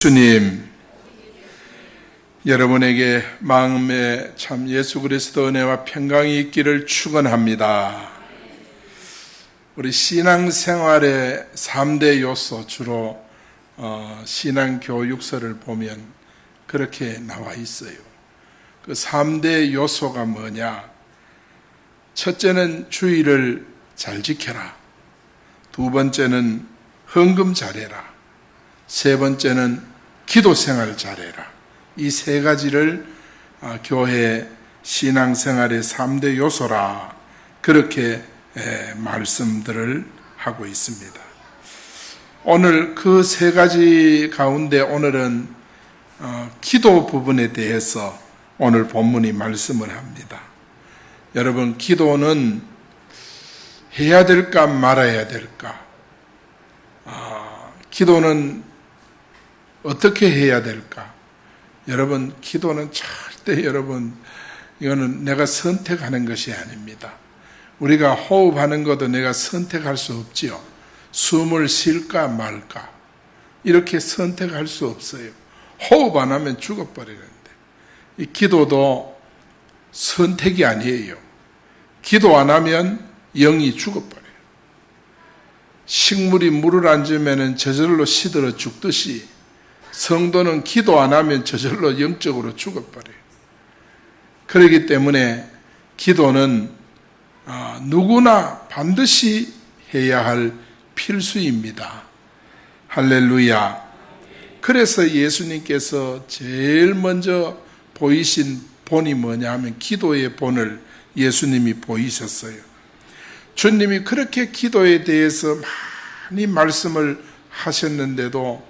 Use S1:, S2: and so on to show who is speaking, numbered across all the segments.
S1: 주님, 여러분에게 마음에 참 예수 그리스도 은혜와 평강이 있기를 축원합니다. 우리 신앙생활의 3대 요소, 주로 신앙교육서를 보면 그렇게 나와 있어요. 그 3대 요소가 뭐냐? 첫째는 주의를 잘 지켜라. 두 번째는 헌금 잘해라. 세 번째는 기도 생활 잘해라. 이 세 가지를 교회 신앙생활의 3대 요소라 그렇게 말씀들을 하고 있습니다. 오늘 그 세 가지 가운데 오늘은 기도 부분에 대해서 오늘 본문이 말씀을 합니다. 여러분, 기도는 해야 될까 말아야 될까? 기도는 어떻게 해야 될까? 여러분, 기도는 절대 이거는 내가 선택하는 것이 아닙니다. 우리가 호흡하는 것도 내가 선택할 수 없지요. 숨을 쉴까 말까 이렇게 선택할 수 없어요. 호흡 안 하면 죽어버리는데, 이 기도도 선택이 아니에요. 기도 안 하면 영이 죽어버려요. 식물이 물을 안 주면 저절로 시들어 죽듯이 성도는 기도 안 하면 저절로 영적으로 죽어버려요. 그렇기 때문에 기도는 누구나 반드시 해야 할 필수입니다. 할렐루야. 그래서 예수님께서 제일 먼저 보이신 본이 뭐냐 하면 기도의 본을 예수님이 보이셨어요. 주님이 그렇게 기도에 대해서 많이 말씀을 하셨는데도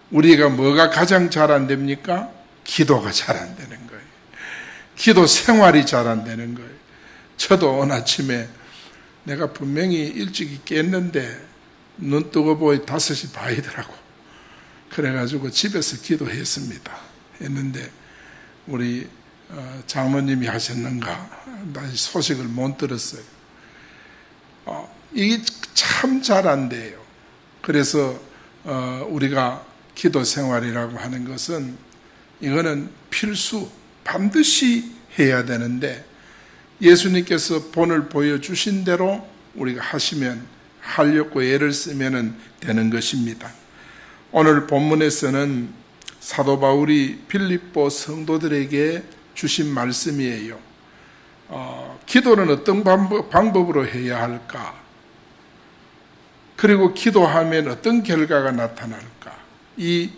S1: 우리가 뭐가 가장 잘 안 됩니까? 기도가 잘 안 되는 거예요. 기도 생활이 잘 안 되는 거예요. 저도 오늘 아침에 내가 분명히 일찍 깼는데 눈 뜨고 보니 5시 반이더라고. 그래가지고 집에서 기도했습니다. 했는데 우리 장로님이 하셨는가? 나 소식을 못 들었어요. 이게 참 잘 안 돼요. 그래서 우리가 기도 생활이라고 하는 것은 이거는 필수, 반드시 해야 되는데 예수님께서 본을 보여주신 대로 우리가 하시면 하려고 애를 쓰면 되는 것입니다. 오늘 본문에서는 사도 바울이 빌립보 성도들에게 주신 말씀이에요. 기도는 어떤 방법으로 해야 할까? 그리고 기도하면 어떤 결과가 나타날까? 이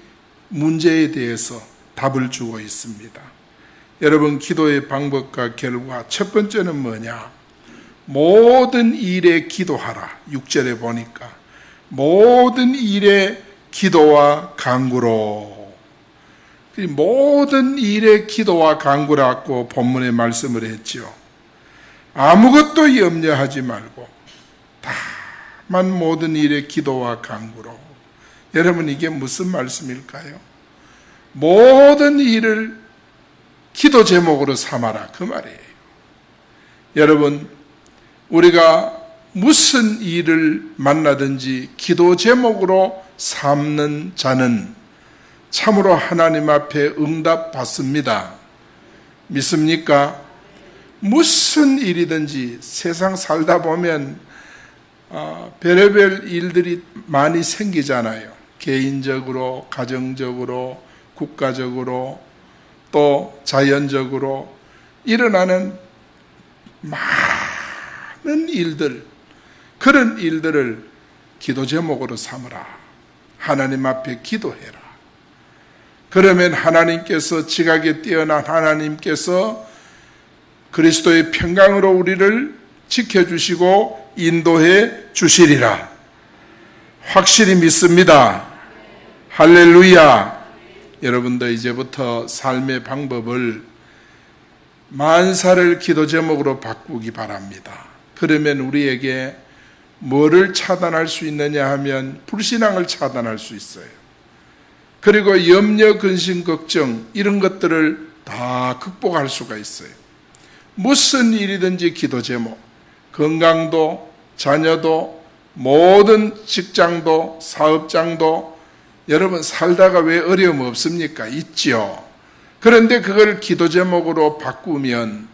S1: 문제에 대해서 답을 주고 있습니다. 여러분, 기도의 방법과 결과, 첫 번째는 뭐냐? 모든 일에 기도하라. 6절에 보니까 모든 일에 기도와 간구로, 모든 일에 기도와 간구라고 본문에 말씀을 했죠. 아무것도 염려하지 말고 다만 모든 일에 기도와 간구로. 여러분, 이게 무슨 말씀일까요? 모든 일을 기도 제목으로 삼아라, 그 말이에요. 여러분, 우리가 무슨 일을 만나든지 기도 제목으로 삼는 자는 참으로 하나님 앞에 응답 받습니다. 믿습니까? 무슨 일이든지 세상 살다 보면 별의별 일들이 많이 생기잖아요. 개인적으로, 가정적으로, 국가적으로, 또 자연적으로 일어나는 많은 일들, 그런 일들을 기도 제목으로 삼으라. 하나님 앞에 기도해라. 그러면 하나님께서, 지각에 뛰어난 하나님께서 그리스도의 평강으로 우리를 지켜주시고 인도해 주시리라. 확실히 믿습니다. 할렐루야. 여러분도 이제부터 삶의 방법을 만사를 기도 제목으로 바꾸기 바랍니다. 그러면 우리에게 뭐를 차단할 수 있느냐 하면 불신앙을 차단할 수 있어요. 그리고 염려, 근심, 걱정 이런 것들을 다 극복할 수가 있어요. 무슨 일이든지 기도 제목, 건강도, 자녀도, 모든 직장도, 사업장도, 여러분 살다가 왜 어려움 없습니까? 있죠. 그런데 그걸 기도 제목으로 바꾸면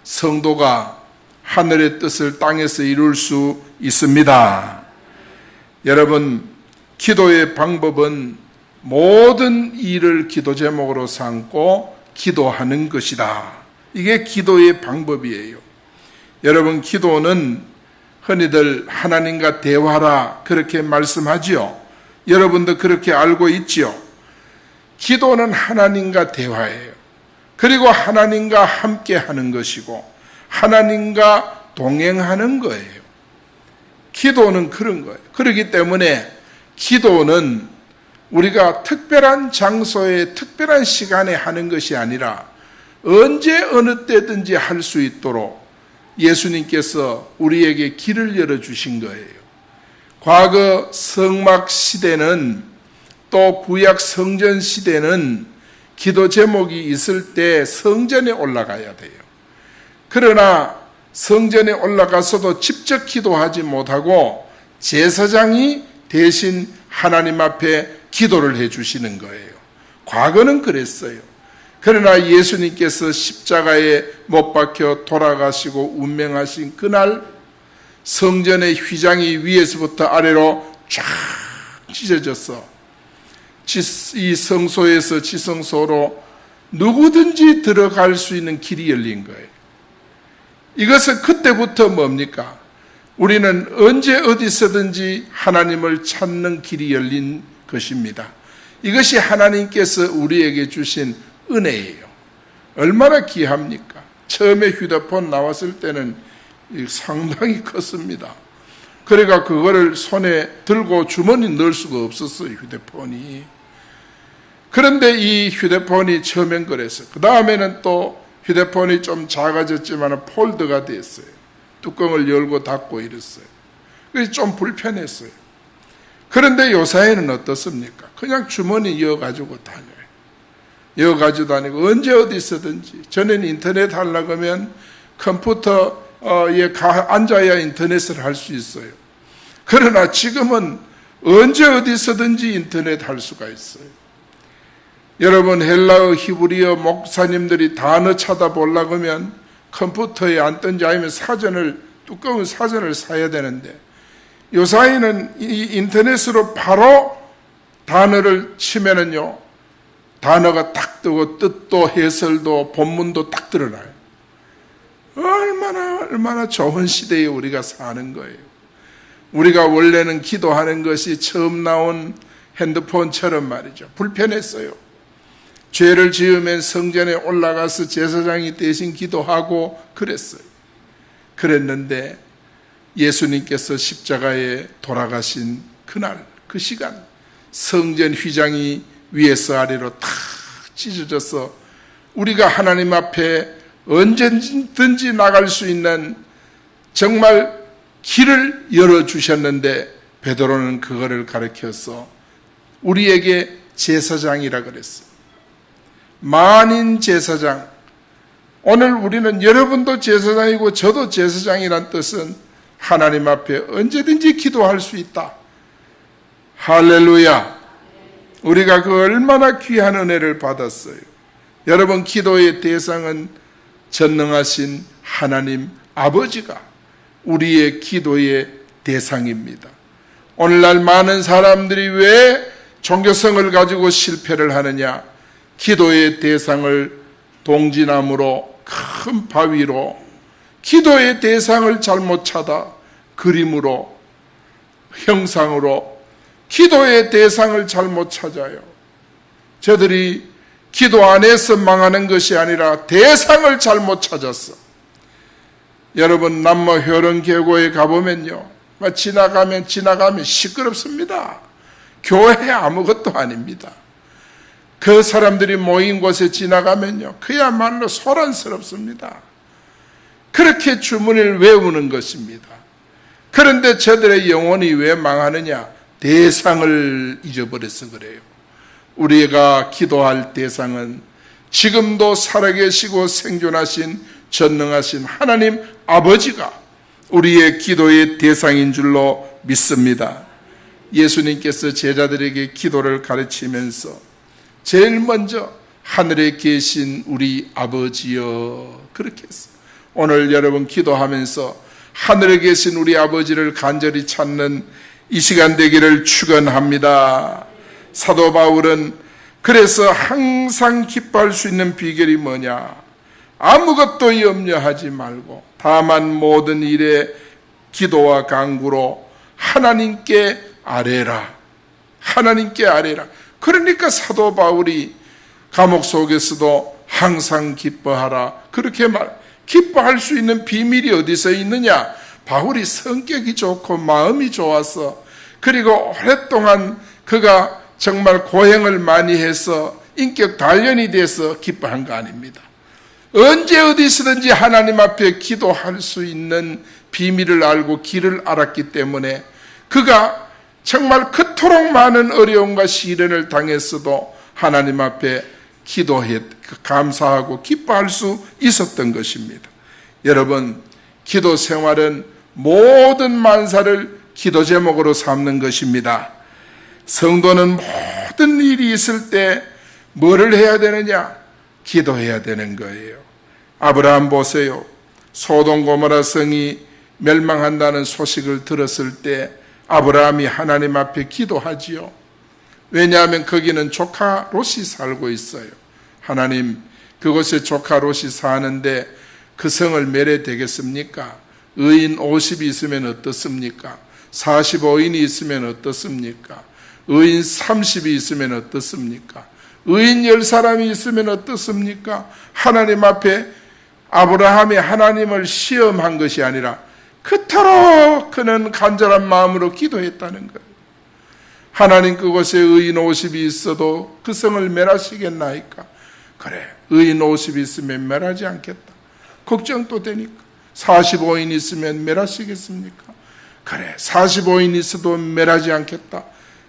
S1: 성도가 하늘의 뜻을 땅에서 이룰 수 있습니다. 여러분, 기도의 방법은 모든 일을 기도 제목으로 삼고 기도하는 것이다. 이게 기도의 방법이에요. 여러분, 기도는 흔히들 하나님과 대화라 그렇게 말씀하지요. 여러분도 그렇게 알고 있지요. 기도는 하나님과 대화예요. 그리고 하나님과 함께 하는 것이고 하나님과 동행하는 거예요. 기도는 그런 거예요. 그렇기 때문에 기도는 우리가 특별한 장소에 특별한 시간에 하는 것이 아니라 언제 어느 때든지 할 수 있도록 예수님께서 우리에게 길을 열어주신 거예요. 과거 성막 시대는 또 구약 성전 시대는 기도 제목이 있을 때 성전에 올라가야 돼요. 그러나 성전에 올라가서도 직접 기도하지 못하고 제사장이 대신 하나님 앞에 기도를 해주시는 거예요. 과거는 그랬어요. 그러나 예수님께서 십자가에 못 박혀 돌아가시고 운명하신 그날 성전의 휘장이 위에서부터 아래로 쫙 찢어져서 이 성소에서 지성소로 누구든지 들어갈 수 있는 길이 열린 거예요. 이것은 그때부터 뭡니까? 우리는 언제 어디서든지 하나님을 찾는 길이 열린 것입니다. 이것이 하나님께서 우리에게 주신 은혜예요. 얼마나 귀합니까? 처음에 휴대폰 나왔을 때는 상당히 컸습니다. 그러니까 그거를 손에 들고 주머니에 넣을 수가 없었어요, 휴대폰이. 그런데 이 휴대폰이 처음엔 그랬어요. 그 다음에는 또 휴대폰이 좀 작아졌지만 폴더가 됐어요. 뚜껑을 열고 닫고 이랬어요. 그래서 좀 불편했어요. 그런데 요사이는 어떻습니까? 그냥 주머니 이어가지고 다녀요. 이어가지고 다니고 언제 어디 있어든지. 전에는 인터넷 하려고 하면 컴퓨터에 앉아야 인터넷을 할 수 있어요. 그러나 지금은 언제 어디 있어든지 인터넷 할 수가 있어요. 여러분, 헬라어, 히브리어 목사님들이 단어 찾아보려고 하면 컴퓨터에 앉든지 아니면 두꺼운 사전을 사야 되는데 요사이는 이 인터넷으로 바로 단어를 치면은요, 단어가 딱 뜨고 뜻도 해설도 본문도 딱 드러나요. 얼마나 좋은 시대에 우리가 사는 거예요. 우리가 원래는 기도하는 것이 처음 나온 핸드폰처럼 말이죠. 불편했어요. 죄를 지으면 성전에 올라가서 제사장이 대신 기도하고 그랬어요. 그랬는데 예수님께서 십자가에 돌아가신 그날, 그 시간, 성전 휘장이 위에서 아래로 탁 찢어져서 우리가 하나님 앞에 언제든지 나갈 수 있는 정말 길을 열어주셨는데 베드로는 그거를 가르쳐서 우리에게 제사장이라 그랬어요. 만인 제사장. 오늘 우리는 여러분도 제사장이고 저도 제사장이란 뜻은 하나님 앞에 언제든지 기도할 수 있다. 할렐루야. 우리가 그 얼마나 귀한 은혜를 받았어요. 여러분, 기도의 대상은 전능하신 하나님 아버지가 우리의 기도의 대상입니다. 오늘날 많은 사람들이 왜 종교성을 가지고 실패를 하느냐? 기도의 대상을 동지나무로 큰 바위로 기도의 대상을 잘못 찾아 그림으로 형상으로 기도의 대상을 잘못 찾아요. 저들이 기도 안에서 망하는 것이 아니라 대상을 잘못 찾았어. 여러분, 남모 효령계곡에 가보면요, 지나가면 시끄럽습니다. 교회 아무것도 아닙니다. 그 사람들이 모인 곳에 지나가면요, 그야말로 소란스럽습니다. 그렇게 주문을 외우는 것입니다. 그런데 저들의 영혼이 왜 망하느냐? 대상을 잊어버려서 그래요. 우리가 기도할 대상은 지금도 살아계시고 생존하신 전능하신 하나님 아버지가 우리의 기도의 대상인 줄로 믿습니다. 예수님께서 제자들에게 기도를 가르치면서 제일 먼저 하늘에 계신 우리 아버지여 그렇게 했어요. 오늘 여러분 기도하면서 하늘에 계신 우리 아버지를 간절히 찾는 이 시간 되기를 축원합니다. 사도 바울은 그래서 항상 기뻐할 수 있는 비결이 뭐냐? 아무것도 염려하지 말고 다만 모든 일에 기도와 간구로 하나님께 아뢰라. 하나님께 아뢰라. 그러니까 사도 바울이 감옥 속에서도 항상 기뻐하라. 그렇게 기뻐할 수 있는 비밀이 어디서 있느냐? 바울이 성격이 좋고 마음이 좋아서 그리고 오랫동안 그가 정말 고행을 많이 해서 인격 단련이 돼서 기뻐한 거 아닙니다. 언제 어디서든지 하나님 앞에 기도할 수 있는 비밀을 알고 길을 알았기 때문에 그가 정말 그토록 많은 어려움과 시련을 당했어도 하나님 앞에 기도해 감사하고 기뻐할 수 있었던 것입니다. 여러분, 기도 생활은 모든 만사를 기도 제목으로 삼는 것입니다. 성도는 모든 일이 있을 때 뭐를 해야 되느냐? 기도해야 되는 거예요. 아브라함 보세요. 소돔 고모라 성이 멸망한다는 소식을 들었을 때 아브라함이 하나님 앞에 기도하지요. 왜냐하면 거기는 조카 롯이 살고 있어요. 하나님, 그곳에 조카 롯이 사는데 그 성을 멸해 되겠습니까? 의인 50이 있으면 어떻습니까? 45인이 있으면 어떻습니까? 의인 30이 있으면 어떻습니까? 의인 10사람이 있으면 어떻습니까? 하나님 앞에 아브라함이 하나님을 시험한 것이 아니라 그토록 그는 간절한 마음으로 기도했다는 거예요. 하나님, 그곳에 의인 50이 있어도 그 성을 멸하시겠나이까? 그래, 의인 50이 있으면 멸하지 않겠다. 걱정도 되니까. 45인 있으면 멸하시겠습니까? 그래, 45인 있어도 멸하지 않겠다.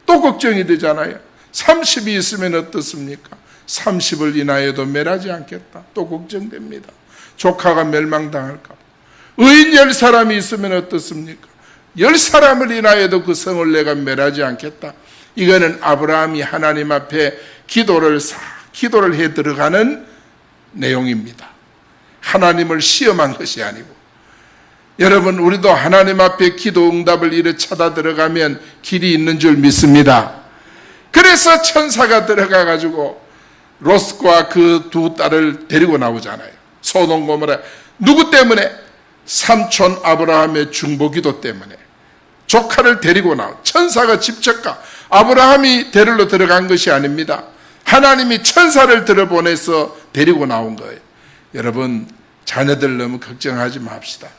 S1: 또 걱정이 되잖아요. 30이 있으면 어떻습니까? 30을 인하여도 멸하지 않겠다. 또 걱정됩니다. 조카가 멸망당할까 봐. 의인 10사람이 있으면 어떻습니까? 10사람을 인하여도 그 성을 내가 멸하지 않겠다. 이거는 아브라함이 하나님 앞에 기도를 해 들어가는 내용입니다. 하나님을 시험한 것이 아니고. 여러분, 우리도 하나님 앞에 기도 응답을 이래 찾아 들어가면 길이 있는 줄 믿습니다. 그래서 천사가 들어가 가지고 롯과 그 두 딸을 데리고 나오잖아요. 소돔 고모라. 누구 때문에? 삼촌 아브라함의 중보기도 때문에. 조카를 데리고 나온 천사가 직접 가. 아브라함이 데리러 들어간 것이 아닙니다. 하나님이 천사를 들어보내서 데리고 나온 거예요. 여러분, 자녀들 너무 걱정하지 맙시다.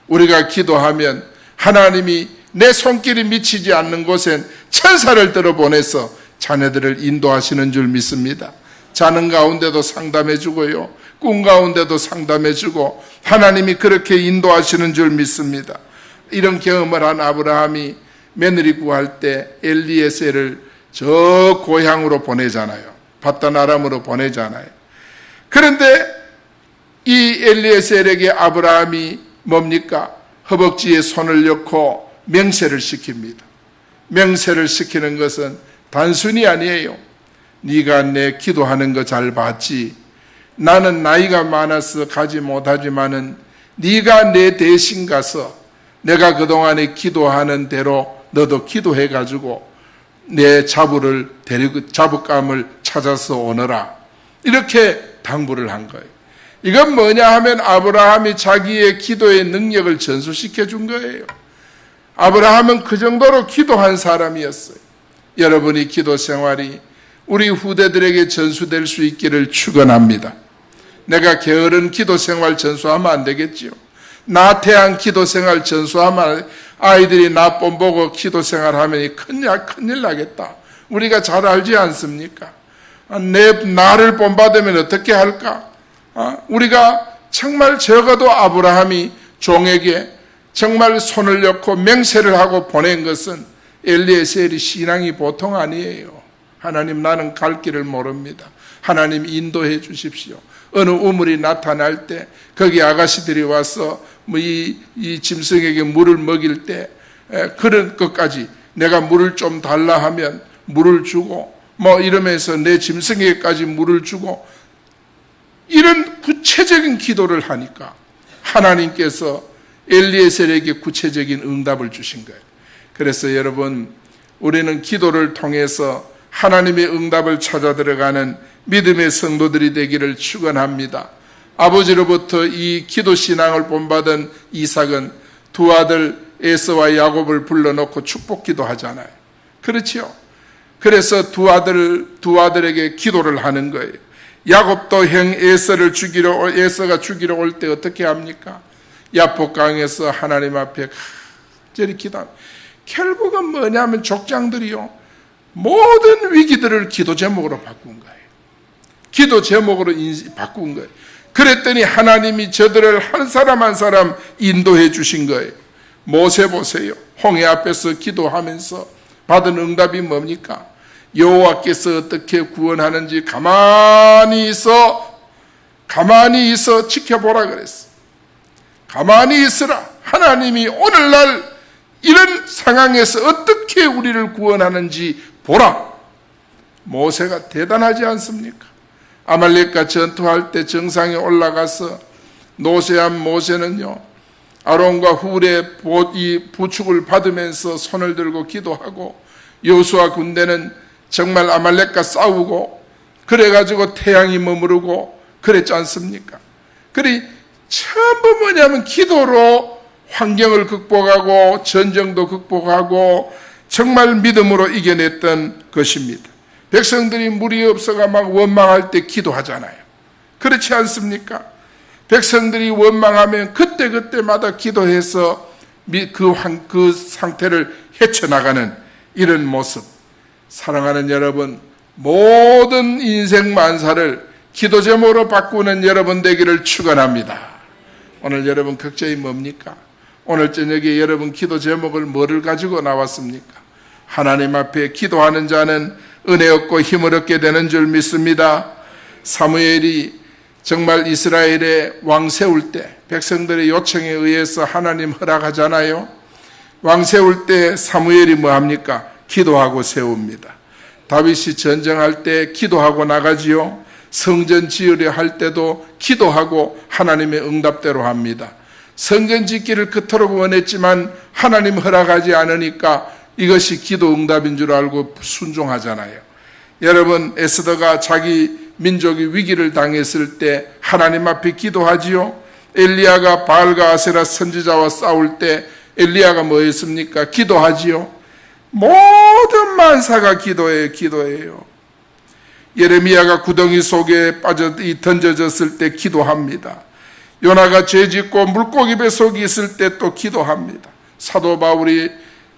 S1: 우리가 기도하면 하나님이 내 손길이 미치지 않는 곳엔 천사를 들어보내서 자녀들을 인도하시는 줄 믿습니다. 자는 가운데도 상담해 주고요, 꿈 가운데도 상담해 주고 하나님이 그렇게 인도하시는 줄 믿습니다. 이런 경험을 한 아브라함이 며느리 구할 때 엘리에셀을 저 고향으로 보내잖아요. 바단 아람으로 보내잖아요. 그런데 이 엘리에셀에게 아브라함이 뭡니까? 허벅지에 손을 넣고 명세를 시킵니다. 명세를 시키는 것은 단순히 아니에요. 네가 내 기도하는 거 잘 봤지? 나는 나이가 많아서 가지 못하지만은 네가 내 대신 가서 내가 그동안에 기도하는 대로 너도 기도해가지고 내 자부감을 찾아서 오너라. 이렇게 당부를 한 거예요. 이건 뭐냐 하면 아브라함이 자기의 기도의 능력을 전수시켜 준 거예요. 아브라함은 그 정도로 기도한 사람이었어요. 여러분이 기도 생활이 우리 후대들에게 전수될 수 있기를 축원합니다. 내가 게으른 기도 생활 전수하면 안 되겠지요. 나태한 기도 생활 전수하면 아이들이 나 뽐보고 기도 생활하면 큰일 나겠다. 우리가 잘 알지 않습니까? 나를 본받으면 어떻게 할까? 우리가 정말 적어도 아브라함이 종에게 정말 손을 넣고 맹세를 하고 보낸 것은 엘리에셀이 신앙이 보통 아니에요. 하나님, 나는 갈 길을 모릅니다. 하나님 인도해 주십시오. 어느 우물이 나타날 때 거기 아가씨들이 와서 이 짐승에게 물을 먹일 때 그런 것까지 내가 물을 좀 달라 하면 물을 주고 이러면서 내 짐승에게까지 물을 주고 이런 구체적인 기도를 하니까 하나님께서 엘리에셀에게 구체적인 응답을 주신 거예요. 그래서 여러분, 우리는 기도를 통해서 하나님의 응답을 찾아 들어가는 믿음의 성도들이 되기를 축원합니다. 아버지로부터 이 기도 신앙을 본받은 이삭은 두 아들 에서와 야곱을 불러놓고 축복기도 하잖아요. 그렇지요? 그래서 두 아들에게 기도를 하는 거예요. 야곱도 형 에서가 죽이러 올 때 어떻게 합니까? 야복강에서 하나님 앞에 간절히 기도합니다. 결국은 뭐냐면 족장들이요, 모든 위기들을 기도 제목으로 바꾼 거예요. 기도 제목으로 바꾼 거예요. 그랬더니 하나님이 저들을 한 사람 한 사람 인도해 주신 거예요. 모세 보세요. 홍해 앞에서 기도하면서 받은 응답이 뭡니까? 여호와께서 어떻게 구원하는지 가만히 있어 지켜보라 그랬어. 가만히 있으라. 하나님이 오늘날 이런 상황에서 어떻게 우리를 구원하는지 보라. 모세가 대단하지 않습니까? 아말렉과 전투할 때 정상에 올라가서 노쇠한 모세는요, 아론과 훌의 이 부축을 받으면서 손을 들고 기도하고, 여호수아 군대는 정말 아말렉과 싸우고 그래가지고 태양이 머무르고 그랬지 않습니까? 그리 전부 뭐냐면 기도로 환경을 극복하고 전쟁도 극복하고 정말 믿음으로 이겨냈던 것입니다. 백성들이 물이 없어가 막 원망할 때 기도하잖아요. 그렇지 않습니까? 백성들이 원망하면 그때마다 기도해서 그 상태를 헤쳐나가는 이런 모습. 사랑하는 여러분, 모든 인생 만사를 기도 제목으로 바꾸는 여러분 되기를 축원합니다. 오늘 여러분 걱정이 뭡니까? 오늘 저녁에 여러분 기도 제목을 뭐를 가지고 나왔습니까? 하나님 앞에 기도하는 자는 은혜 얻고 힘을 얻게 되는 줄 믿습니다. 사무엘이 정말 이스라엘의 왕 세울 때 백성들의 요청에 의해서 하나님 허락하잖아요. 왕 세울 때 사무엘이 뭐합니까? 기도하고 세웁니다. 다윗이 전쟁할 때 기도하고 나가지요. 성전 지으려 할 때도 기도하고 하나님의 응답대로 합니다. 성전 짓기를 그토록 원했지만 하나님 허락하지 않으니까 이것이 기도 응답인 줄 알고 순종하잖아요. 여러분, 에스더가 자기 민족이 위기를 당했을 때 하나님 앞에 기도하지요. 엘리야가 바알과 아세라 선지자와 싸울 때 엘리야가 뭐 했습니까? 기도하지요. 모든 만사가 기도예요. 예레미야가 구덩이 속에 던져졌을 때 기도합니다. 요나가 죄짓고 물고기 뱃속에 있을 때 또 기도합니다. 사도 바울이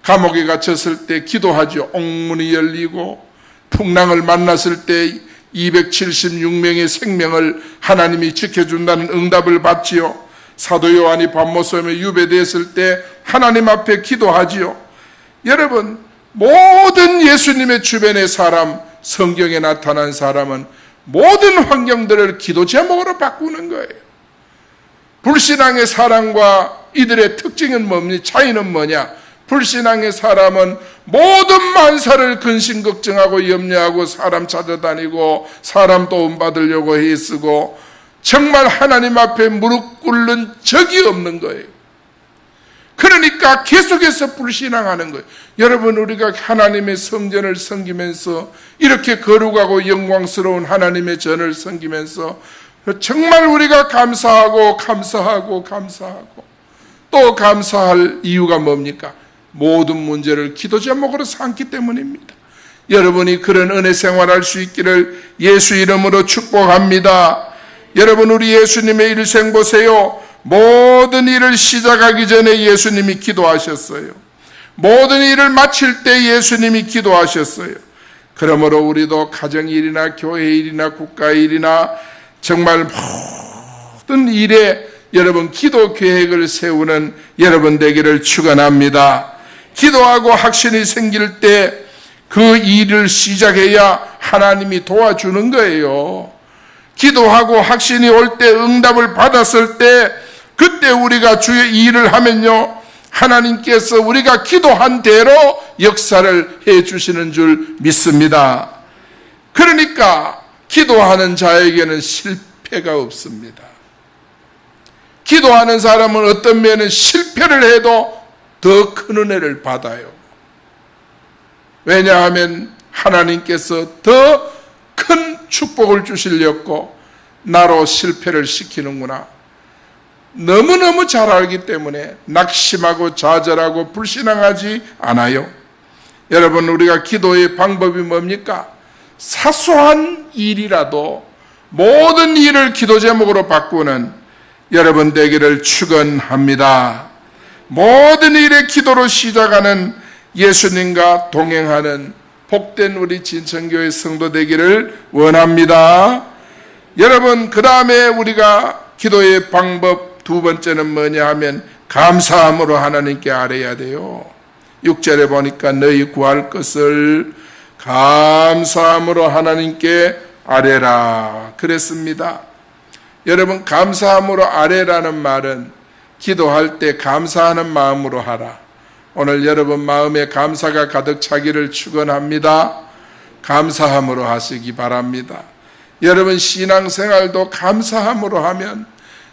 S1: 감옥에 갇혔을 때 기도하죠. 옥문이 열리고 풍랑을 만났을 때 276명의 생명을 하나님이 지켜준다는 응답을 받지요. 사도 요한이 밤모섬에 유배됐을 때 하나님 앞에 기도하지요. 여러분, 모든 예수님의 주변의 사람, 성경에 나타난 사람은 모든 환경들을 기도 제목으로 바꾸는 거예요. 불신앙의 사람과 이들의 특징은 뭡니까? 차이는 뭐냐? 불신앙의 사람은 모든 만사를 근심 걱정하고 염려하고 사람 찾아다니고 사람 도움받으려고 애쓰고 정말 하나님 앞에 무릎 꿇는 적이 없는 거예요. 그러니까 계속해서 불신앙하는 거예요. 여러분, 우리가 하나님의 성전을 섬기면서 이렇게 거룩하고 영광스러운 하나님의 전을 섬기면서 정말 우리가 감사하고 또 감사할 이유가 뭡니까? 모든 문제를 기도 제목으로 삼기 때문입니다. 여러분이 그런 은혜 생활할 수 있기를 예수 이름으로 축복합니다. 여러분, 우리 예수님의 일생 보세요. 모든 일을 시작하기 전에 예수님이 기도하셨어요. 모든 일을 마칠 때 예수님이 기도하셨어요. 그러므로 우리도 가정일이나 교회일이나 국가일이나 정말 모든 일에 여러분 기도 계획을 세우는 여러분 되기를 축원합니다. 기도하고 확신이 생길 때 그 일을 시작해야 하나님이 도와주는 거예요. 기도하고 확신이 올 때, 응답을 받았을 때 그때 우리가 주의 일을 하면요, 하나님께서 우리가 기도한 대로 역사를 해 주시는 줄 믿습니다. 그러니까 기도하는 자에게는 실패가 없습니다. 기도하는 사람은 어떤 면은 실패를 해도 더 큰 은혜를 받아요. 왜냐하면 하나님께서 더 큰 축복을 주시려고 나로 실패를 시키는구나. 너무너무 잘 알기 때문에 낙심하고 좌절하고 불신앙하지 않아요. 여러분, 우리가 기도의 방법이 뭡니까? 사소한 일이라도 모든 일을 기도 제목으로 바꾸는 여러분 되기를 축원합니다. 모든 일의 기도로 시작하는 예수님과 동행하는 복된 우리 진천교회 성도 되기를 원합니다. 여러분, 그 다음에 우리가 기도의 방법 두 번째는 뭐냐 하면 감사함으로 하나님께 아뢰야 돼요. 6절에 보니까 너희 구할 것을 감사함으로 하나님께 아뢰라 그랬습니다. 여러분, 감사함으로 아뢰라는 말은 기도할 때 감사하는 마음으로 하라. 오늘 여러분 마음에 감사가 가득 차기를 축원합니다. 감사함으로 하시기 바랍니다. 여러분 신앙생활도 감사함으로 하면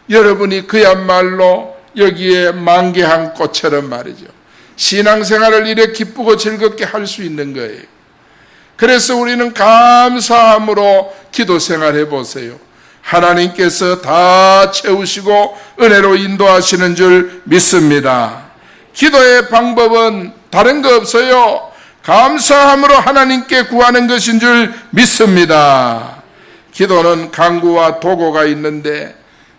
S1: 여러분이 그야말로 여기에 만개한 꽃처럼 말이죠. 신앙생활을 이렇게 기쁘고 즐겁게 할 수 있는 거예요. 그래서 우리는 감사함으로 기도생활 해보세요. 하나님께서 다 채우시고 은혜로 인도하시는 줄 믿습니다. 기도의 방법은 다른 거 없어요. 감사함으로 하나님께 구하는 것인 줄 믿습니다. 기도는 간구와 도구가 있는데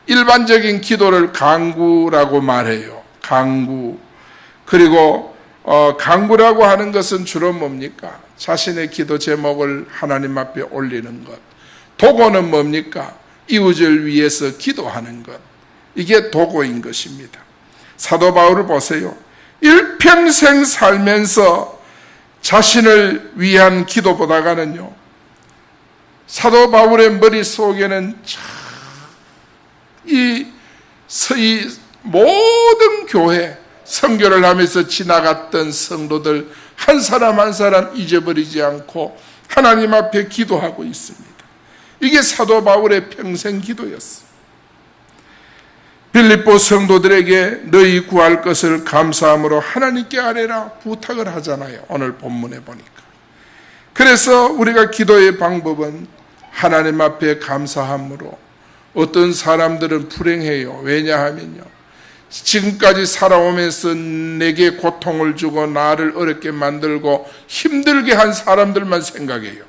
S1: 일반적인 기도를 간구라고 말해요. 간구. 그리고 간구라고 하는 것은 주로 뭡니까? 자신의 기도 제목을 하나님 앞에 올리는 것. 도구는 뭡니까? 이웃을 위해서 기도하는 것. 이게 도구인 것입니다. 사도 바울을 보세요. 일평생 살면서 자신을 위한 기도보다가는요, 사도 바울의 머릿속에는 이 모든 교회 선교를 하면서 지나갔던 성도들 한 사람 한 사람 잊어버리지 않고 하나님 앞에 기도하고 있습니다. 이게 사도 바울의 평생 기도였어요. 빌립보 성도들에게 너희 구할 것을 감사함으로 하나님께 아뢰라 부탁을 하잖아요. 오늘 본문에 보니까. 그래서 우리가 기도의 방법은 하나님 앞에 감사함으로. 어떤 사람들은 불행해요. 왜냐하면요, 지금까지 살아오면서 내게 고통을 주고 나를 어렵게 만들고 힘들게 한 사람들만 생각해요.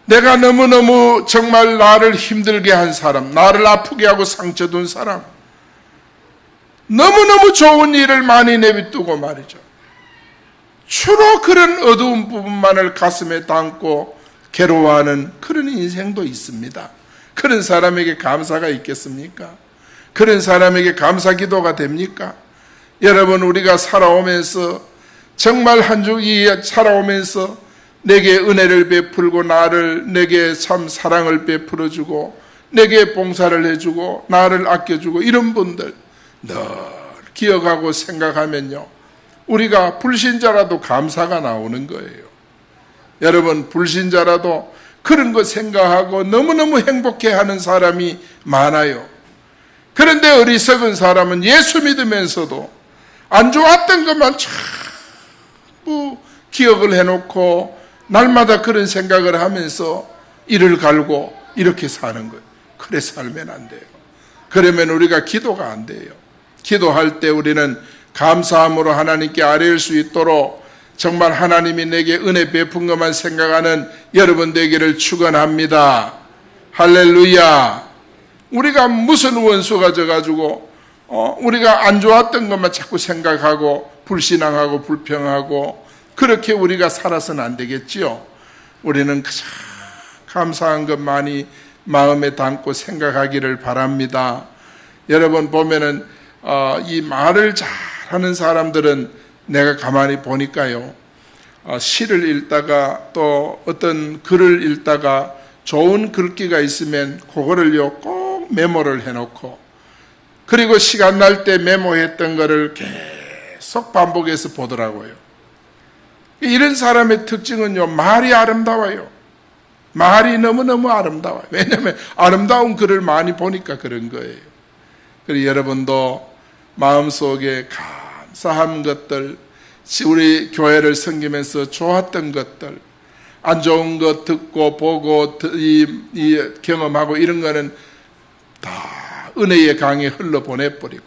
S1: 내가 너무너무 정말 나를 힘들게 한 사람, 나를 아프게 하고 상처 준 사람, 너무너무 좋은 일을 많이 내비두고 말이죠. 주로 그런 어두운 부분만을 가슴에 담고 괴로워하는 그런 인생도 있습니다. 그런 사람에게 감사가 있겠습니까? 그런 사람에게 감사 기도가 됩니까? 여러분, 우리가 살아오면서 정말 한 주기 살아오면서 내게 은혜를 베풀고 내게 참 사랑을 베풀어주고 내게 봉사를 해주고 나를 아껴주고 이런 분들 늘 기억하고 생각하면요, 우리가 불신자라도 감사가 나오는 거예요. 여러분, 불신자라도 그런 거 생각하고 너무너무 행복해하는 사람이 많아요. 그런데 어리석은 사람은 예수 믿으면서도 안 좋았던 것만 자꾸 기억을 해놓고 날마다 그런 생각을 하면서 이를 갈고 이렇게 사는 거예요. 그래 살면 안 돼요. 그러면 우리가 기도가 안 돼요. 기도할 때 우리는 감사함으로 하나님께 아뢰일 수 있도록 정말 하나님이 내게 은혜 베푼 것만 생각하는 여러분 되기를 축원합니다. 할렐루야. 우리가 무슨 원수가 져가지고 우리가 안 좋았던 것만 자꾸 생각하고 불신앙하고 불평하고 그렇게 우리가 살아서는 안 되겠지요. 우리는 가장 감사한 것 많이 마음에 담고 생각하기를 바랍니다. 여러분 보면은 이 말을 잘하는 사람들은 내가 가만히 보니까요, 시를 읽다가 또 어떤 글을 읽다가 좋은 글귀가 있으면 그거를요 꼭 메모를 해놓고 그리고 시간 날 때 메모했던 거를 계속 반복해서 보더라고요. 이런 사람의 특징은요, 말이 아름다워요. 말이 너무너무 아름다워요. 왜냐하면 아름다운 글을 많이 보니까 그런 거예요. 그리고 여러분도 마음속에 감사한 것들, 우리 교회를 섬기면서 좋았던 것들, 안 좋은 것 듣고 보고 경험하고 이런 거는 다 은혜의 강에 흘러보내버리고,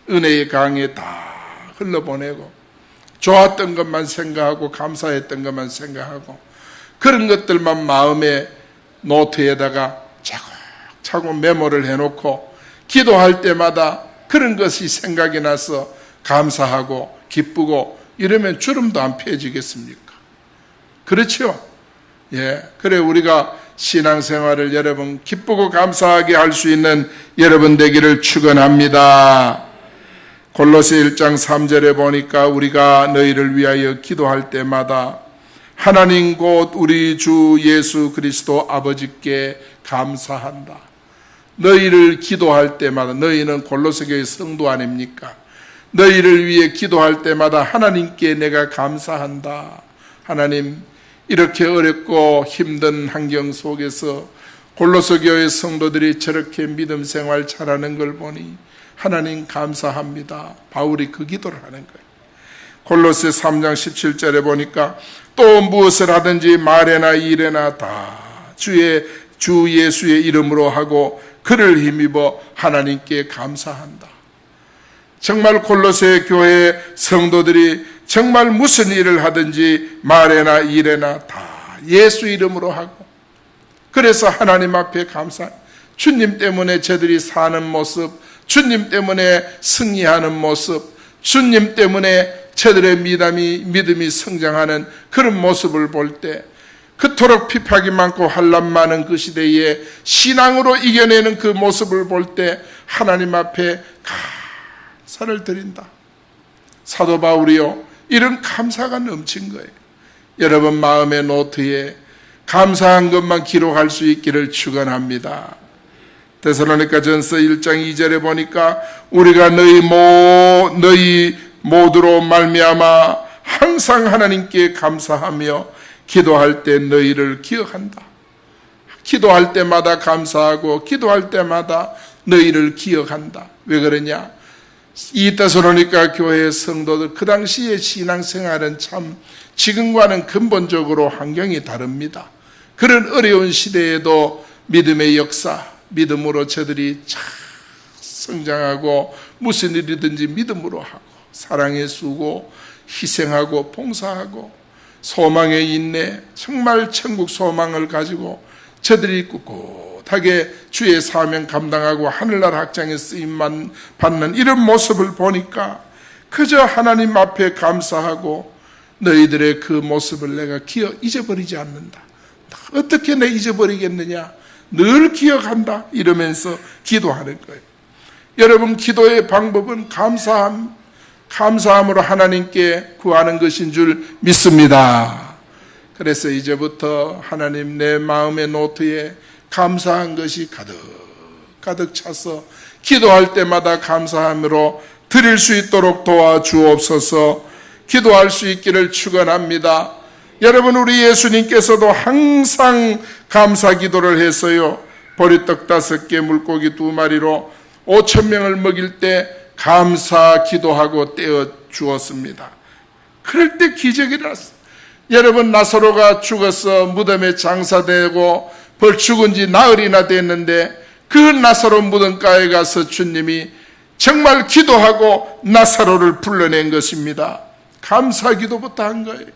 S1: 은혜의 강에 다 흘러보내고, 좋았던 것만 생각하고 감사했던 것만 생각하고, 그런 것들만 마음의 노트에다가 차곡차곡 메모를 해놓고 기도할 때마다 그런 것이 생각이 나서 감사하고 기쁘고 이러면 주름도 안 펴지겠습니까? 그렇죠? 예. 그래 우리가 신앙생활을 여러분 기쁘고 감사하게 할 수 있는 여러분 되기를 축원합니다. 골로새 1장 3절에 보니까 우리가 너희를 위하여 기도할 때마다 하나님 곧 우리 주 예수 그리스도 아버지께 감사한다. 너희를 기도할 때마다, 너희는 골로새 교회 성도 아닙니까? 너희를 위해 기도할 때마다 하나님께 내가 감사한다. 하나님, 이렇게 어렵고 힘든 환경 속에서 골로새 교회 성도들이 저렇게 믿음 생활 잘하는 걸 보니 하나님 감사합니다. 바울이 그 기도를 하는 거예요. 골로새 3장 17절에 보니까 또 무엇을 하든지 말에나 일에나 다 주 예수의 이름으로 하고 그를 힘입어 하나님께 감사한다. 정말 골로새 교회 성도들이 정말 무슨 일을 하든지 말에나 일에나 다 예수 이름으로 하고, 그래서 하나님 앞에 감사, 주님 때문에 저들이 사는 모습, 주님 때문에 승리하는 모습, 주님 때문에 저들의 믿음이 성장하는 그런 모습을 볼 때, 그토록 핍박이 많고 환난 많은 그 시대에 신앙으로 이겨내는 그 모습을 볼 때 하나님 앞에 감사를 드린다. 사도 바울이요, 이런 감사가 넘친 거예요. 여러분 마음의 노트에 감사한 것만 기록할 수 있기를 축원합니다. 데살로니가전서 1장 2절에 보니까 우리가 너희 모두로 말미암아 항상 하나님께 감사하며 기도할 때 너희를 기억한다. 기도할 때마다 감사하고 기도할 때마다 너희를 기억한다. 왜 그러냐? 이 데살로니가 교회 성도들 그 당시의 신앙생활은 참 지금과는 근본적으로 환경이 다릅니다. 그런 어려운 시대에도 믿음의 역사, 믿음으로 저들이 참 성장하고 무슨 일이든지 믿음으로 하고 사랑의 수고, 희생하고 봉사하고 소망의 인내, 정말 천국 소망을 가지고 저들이 꿋꿋하게 주의 사명 감당하고 하늘나라 확장에 쓰임만 받는 이런 모습을 보니까 그저 하나님 앞에 감사하고 너희들의 그 모습을 내가 잊어버리지 않는다. 어떻게 내 잊어버리겠느냐? 늘 기억한다. 이러면서 기도하는 거예요. 여러분 기도의 방법은 감사함으로 하나님께 구하는 것인 줄 믿습니다. 그래서 이제부터 하나님 내 마음의 노트에 감사한 것이 가득 차서 기도할 때마다 감사함으로 드릴 수 있도록 도와주옵소서. 기도할 수 있기를 축원합니다. 여러분 우리 예수님께서도 항상 감사 기도를 했어요. 보리떡 5개 물고기 2마리로 5,000명을 먹일 때 감사 기도하고 떼어 주었습니다. 그럴 때 기적이 일어났어요. 여러분 나사로가 죽어서 무덤에 장사되고 벌 죽은 지 나흘이나 됐는데 그 나사로 무덤가에 가서 주님이 정말 기도하고 나사로를 불러낸 것입니다. 감사 기도부터 한 거예요.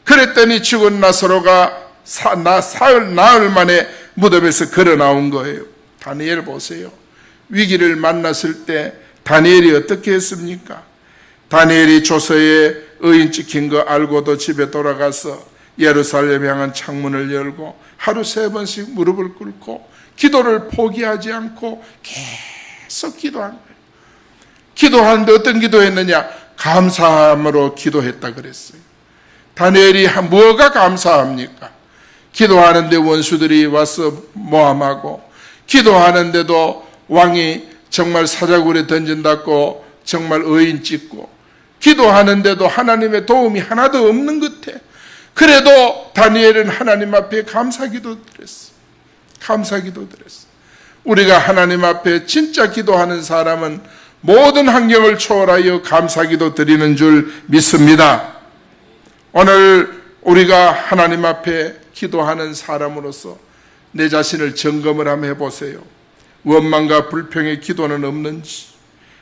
S1: 그랬더니 죽은 나사로가 나흘 만에 무덤에서 걸어 나온 거예요. 다니엘 보세요. 위기를 만났을 때 다니엘이 어떻게 했습니까? 다니엘이 조서에 의인 찍힌 거 알고도 집에 돌아가서 예루살렘 향한 창문을 열고 하루 3번씩 무릎을 꿇고 기도를 포기하지 않고 계속 기도한 거예요. 기도하는데 어떤 기도했느냐? 감사함으로 기도했다 그랬어요. 다니엘이 뭐가 감사합니까? 기도하는데 원수들이 와서 모함하고 기도하는데도 왕이 정말 사자굴에 던진다고 정말 의인 찍고 기도하는데도 하나님의 도움이 하나도 없는 것 같아. 그래도 다니엘은 하나님 앞에 감사기도 드렸어. 감사기도 드렸어. 우리가 하나님 앞에 진짜 기도하는 사람은 모든 환경을 초월하여 감사기도 드리는 줄 믿습니다. 오늘 우리가 하나님 앞에 기도하는 사람으로서 내 자신을 점검을 한번 해보세요. 원망과 불평의 기도는 없는지,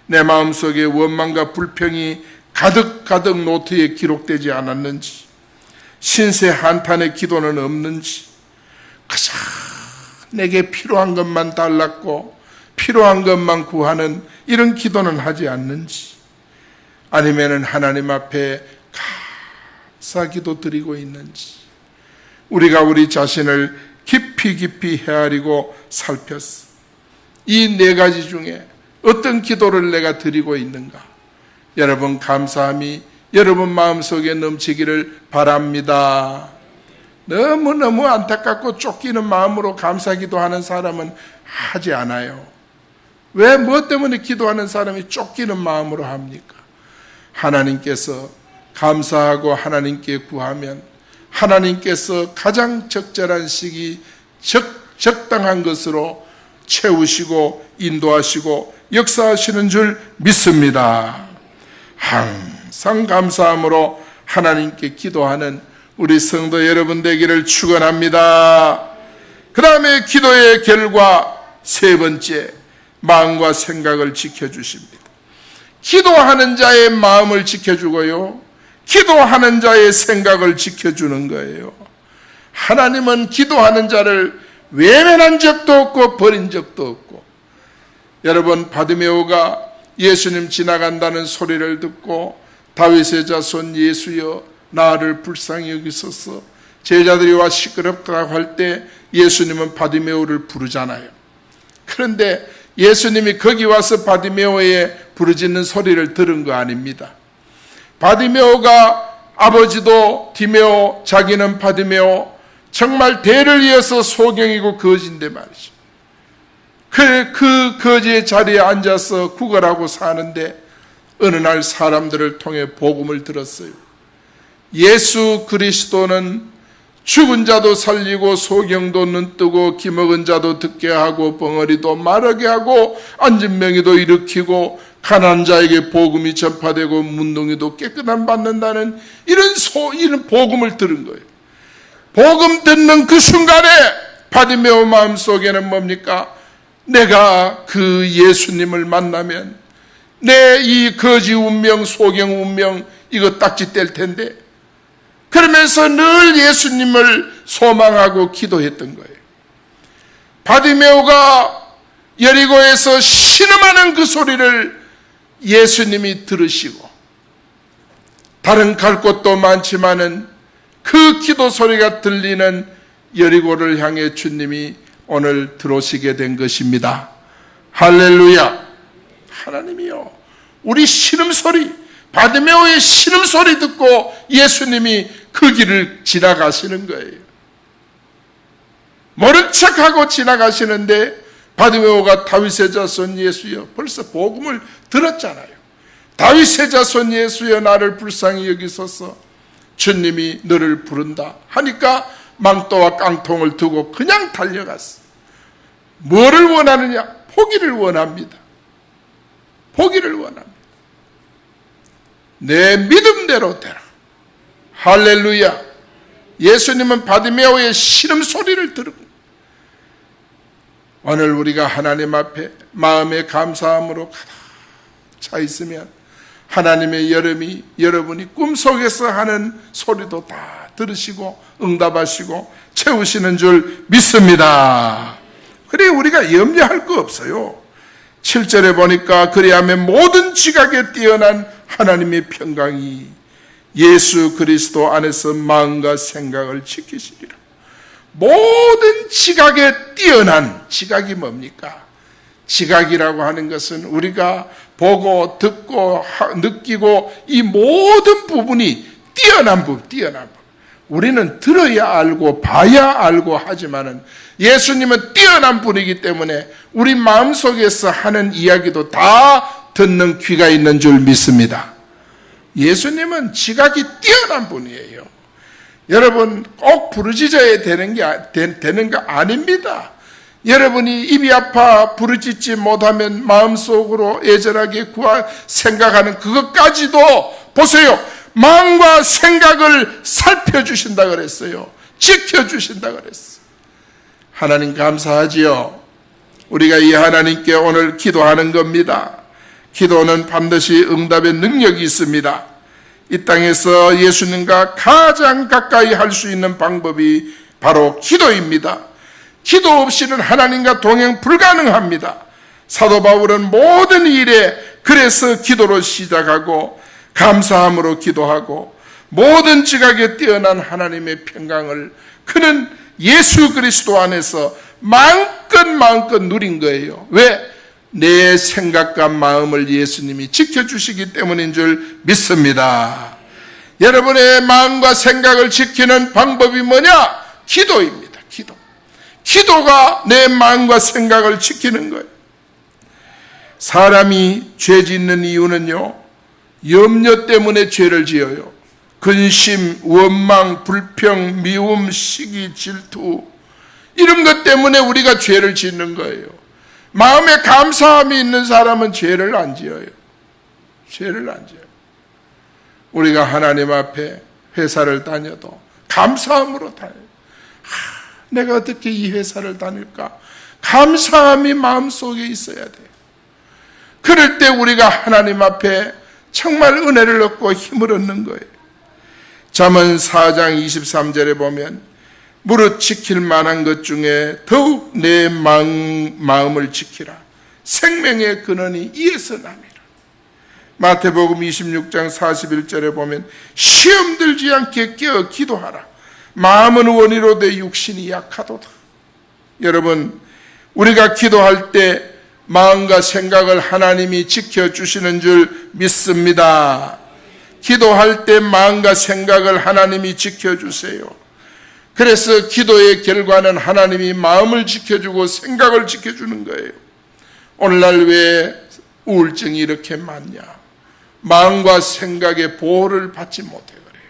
S1: 내 마음속에 원망과 불평이 가득 노트에 기록되지 않았는지, 신세 한탄의 기도는 없는지, 가장 내게 필요한 것만 달랐고 필요한 것만 구하는 이런 기도는 하지 않는지, 아니면은 하나님 앞에 감사기도 드리고 있는지, 우리가 우리 자신을 깊이 헤아리고 살폈어. 이 네 가지 중에 어떤 기도를 내가 드리고 있는가? 여러분 감사함이 여러분 마음속에 넘치기를 바랍니다. 너무너무 안타깝고 쫓기는 마음으로 감사기도 하는 사람은 하지 않아요. 왜 무엇 때문에 기도하는 사람이 쫓기는 마음으로 합니까? 하나님께서 감사하고 하나님께 구하면 하나님께서 가장 적절한 시기 적당한 것으로 채우시고 인도하시고 역사하시는 줄 믿습니다. 항상 감사함으로 하나님께 기도하는 우리 성도 여러분 되기를 축원합니다. 그 다음에 기도의 결과 세 번째, 마음과 생각을 지켜주십니다. 기도하는 자의 마음을 지켜주고요, 기도하는 자의 생각을 지켜주는 거예요. 하나님은 기도하는 자를 외면한 적도 없고 버린 적도 없고, 여러분 바디메오가 예수님 지나간다는 소리를 듣고 다윗의 자손 예수여 나를 불쌍히 여기소서, 제자들이 와 시끄럽다고 할 때 예수님은 바디메오를 부르잖아요. 그런데 예수님이 거기 와서 바디메오의 부르짖는 소리를 들은 거 아닙니다. 바디메오가 아버지도 디메오, 자기는 바디메오, 정말 대를 이어서 소경이고 거지인데 말이죠. 그 거지의 자리에 앉아서 구걸하고 사는데 어느 날 사람들을 통해 복음을 들었어요. 예수 그리스도는 죽은 자도 살리고 소경도 눈뜨고 기먹은 자도 듣게 하고 벙어리도 말하게 하고 앉은 명의도 일으키고 가난한 자에게 복음이 전파되고 문둥이도 깨끗함 받는다는 이런 복음을 들은 거예요. 복음 듣는 그 순간에 바디메오 마음속에는 뭡니까? 내가 그 예수님을 만나면 내 이 거지 운명, 소경 운명 이거 딱지 뗄 텐데, 그러면서 늘 예수님을 소망하고 기도했던 거예요. 바디메오가 여리고에서 신음하는 그 소리를 예수님이 들으시고, 다른 갈 곳도 많지만은 그 기도 소리가 들리는 여리고를 향해 주님이 오늘 들어오시게 된 것입니다. 할렐루야. 하나님이요, 우리 신음소리, 바디메오의 신음소리 듣고 예수님이 그 길을 지나가시는 거예요. 모른 척하고 지나가시는데 바디메오가 다윗의 자손 예수여, 벌써 복음을 들었잖아요. 다윗의 자손 예수여 나를 불쌍히 여기소서, 주님이 너를 부른다 하니까 망토와 깡통을 두고 그냥 달려갔어. 뭐를 원하느냐? 포기를 원합니다. 포기를 원합니다. 내 믿음대로 되라. 할렐루야. 예수님은 바디메오의 신음소리를 들은 거예요. 오늘 우리가 하나님 앞에 마음의 감사함으로 가득 차 있으면 하나님의 여러분이 꿈속에서 하는 소리도 다 들으시고 응답하시고 채우시는 줄 믿습니다. 그래 우리가 염려할 거 없어요. 7절에 보니까 그리하면 모든 지각에 뛰어난 하나님의 평강이 예수 그리스도 안에서 마음과 생각을 지키시리라. 모든 지각에 뛰어난, 지각이 뭡니까? 지각이라고 하는 것은 우리가 보고 듣고 느끼고 이 모든 부분이 뛰어난 부분, 우리는 들어야 알고 봐야 알고 하지만은 예수님은 뛰어난 분이기 때문에 우리 마음속에서 하는 이야기도 다 듣는 귀가 있는 줄 믿습니다. 예수님은 지각이 뛰어난 분이에요. 여러분 꼭 부르짖어야 되는 거 아닙니다. 여러분이 입이 아파 부르짖지 못하면 마음속으로 애절하게 생각하는 그것까지도 보세요. 마음과 생각을 살펴주신다 그랬어요. 지켜주신다 그랬어요. 하나님 감사하지요. 우리가 이 하나님께 오늘 기도하는 겁니다. 기도는 반드시 응답의 능력이 있습니다. 이 땅에서 예수님과 가장 가까이 할 수 있는 방법이 바로 기도입니다. 기도 없이는 하나님과 동행 불가능합니다. 사도 바울은 모든 일에 그래서 기도로 시작하고 감사함으로 기도하고 모든 지각에 뛰어난 하나님의 평강을 그는 예수 그리스도 안에서 마음껏 누린 거예요. 왜? 내 생각과 마음을 예수님이 지켜주시기 때문인 줄 믿습니다. 여러분의 마음과 생각을 지키는 방법이 뭐냐? 기도입니다. 기도가 내 마음과 생각을 지키는 거예요. 사람이 죄 짓는 이유는요, 염려 때문에 죄를 지어요. 근심, 원망, 불평, 미움, 시기, 질투 이런 것 때문에 우리가 죄를 짓는 거예요. 마음에 감사함이 있는 사람은 죄를 안 지어요. 우리가 하나님 앞에 회사를 다녀도 감사함으로 다녀요. 내가 어떻게 이 회사를 다닐까? 감사함이 마음속에 있어야 돼요. 그럴 때 우리가 하나님 앞에 정말 은혜를 얻고 힘을 얻는 거예요. 잠언 4장 23절에 보면 무릇 지킬 만한 것 중에 더욱 내 마음을 지키라. 생명의 근원이 이에서 남이라. 마태복음 26장 41절에 보면 시험 들지 않게 깨어 기도하라. 마음은 원이로되 육신이 약하도다. 여러분, 우리가 기도할 때 마음과 생각을 하나님이 지켜주시는 줄 믿습니다. 기도할 때 마음과 생각을 하나님이 지켜주세요. 그래서 기도의 결과는 하나님이 마음을 지켜주고 생각을 지켜주는 거예요. 오늘날 왜 우울증이 이렇게 많냐? 마음과 생각의 보호를 받지 못해 그래요.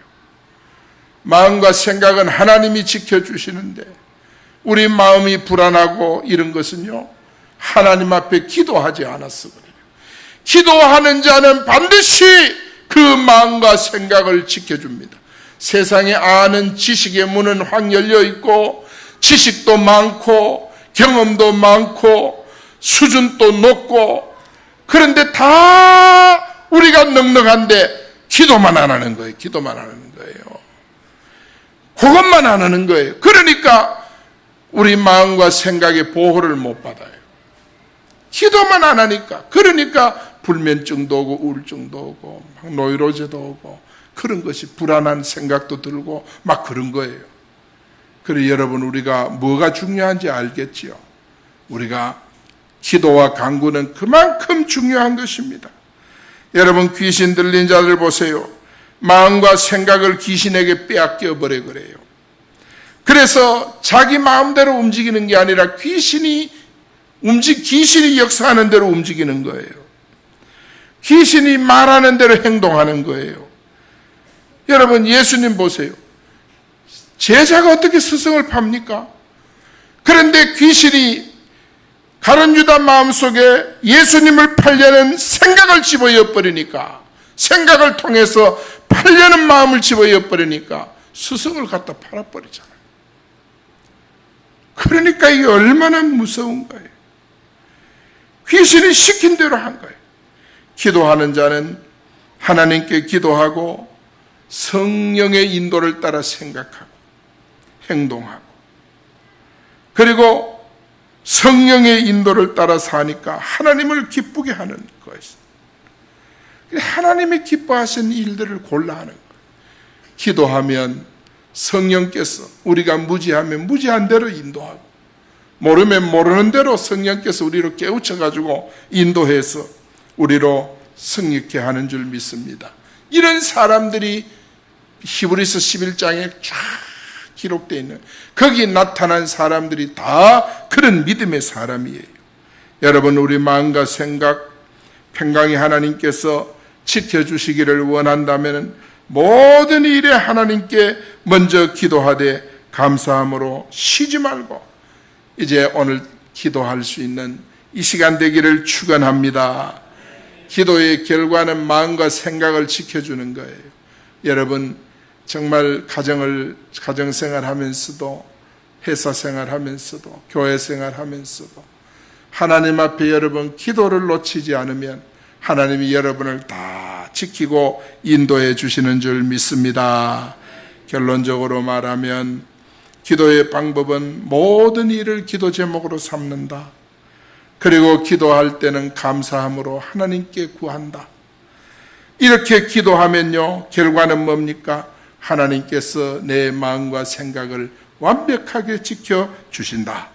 S1: 마음과 생각은 하나님이 지켜주시는데 우리 마음이 불안하고 이런 것은요, 하나님 앞에 기도하지 않았어 그래요. 기도하는 자는 반드시 그 마음과 생각을 지켜줍니다. 세상에 아는 지식의 문은 확 열려 있고 지식도 많고 경험도 많고 수준도 높고 그런데 다 우리가 넉넉한데 기도만 안 하는 거예요. 그것만 안 하는 거예요. 그러니까 우리 마음과 생각의 보호를 못 받아요. 기도만 안 하니까. 그러니까 불면증도 오고 우울증도 오고 막 노이로제도 오고 그런 것이 불안한 생각도 들고 막 그런 거예요. 그래 여러분, 우리가 뭐가 중요한지 알겠지요? 우리가 기도와 간구는 그만큼 중요한 것입니다. 여러분, 귀신 들린 자들 보세요. 마음과 생각을 귀신에게 빼앗겨 버려 그래요. 그래서 자기 마음대로 움직이는 게 아니라 귀신이 역사하는 대로 움직이는 거예요. 귀신이 말하는 대로 행동하는 거예요. 여러분, 예수님 보세요. 제자가 어떻게 스승을 팝니까? 그런데 귀신이 가룟 유다 마음속에 예수님을 팔려는 생각을 집어넣어 버리니까, 생각을 통해서 팔려는 마음을 집어넣어 버리니까 스승을 갖다 팔아버리잖아요. 그러니까 이게 얼마나 무서운 거예요. 귀신이 시킨 대로 한 거예요. 기도하는 자는 하나님께 기도하고 성령의 인도를 따라 생각하고 행동하고 그리고 성령의 인도를 따라 사니까 하나님을 기쁘게 하는 것이죠. 하나님이 기뻐하시는 일들을 골라 하는 거예요. 기도하면 성령께서, 우리가 무지하면 무지한 대로 인도하고 모르면 모르는 대로 성령께서 우리로 깨우쳐가지고 인도해서 우리로 승리케 하는 줄 믿습니다. 이런 사람들이 히브리서 11장에 쫙 기록되어 있는 거기 나타난 사람들이 다 그런 믿음의 사람이에요. 여러분, 우리 마음과 생각 평강히 하나님께서 지켜주시기를 원한다면 모든 일에 하나님께 먼저 기도하되 감사함으로 쉬지 말고 이제 오늘 기도할 수 있는 이 시간 되기를 축원합니다. 기도의 결과는 마음과 생각을 지켜주는 거예요. 여러분, 정말 가정생활 하면서도 회사 생활하면서도 교회 생활하면서도 하나님 앞에 여러분 기도를 놓치지 않으면 하나님이 여러분을 다 지키고 인도해 주시는 줄 믿습니다. 결론적으로 말하면 기도의 방법은 모든 일을 기도 제목으로 삼는다. 그리고 기도할 때는 감사함으로 하나님께 구한다. 이렇게 기도하면요, 결과는 뭡니까? 하나님께서 내 마음과 생각을 완벽하게 지켜주신다.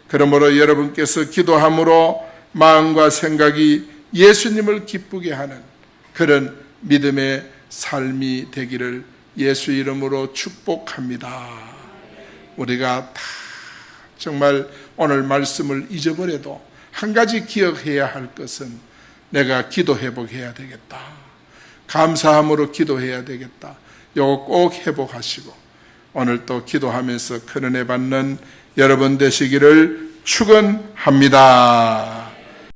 S1: 그러므로 여러분께서 기도함으로 마음과 생각이 예수님을 기쁘게 하는 그런 믿음의 삶이 되기를 예수 이름으로 축복합니다. 우리가 다 정말 오늘 말씀을 잊어버려도 한 가지 기억해야 할 것은 내가 기도 회복해야 되겠다. 감사함으로 기도해야 되겠다. 이거 꼭 회복하시고 오늘 또 기도하면서 큰 은혜 받는 여러분 되시기를 축원합니다.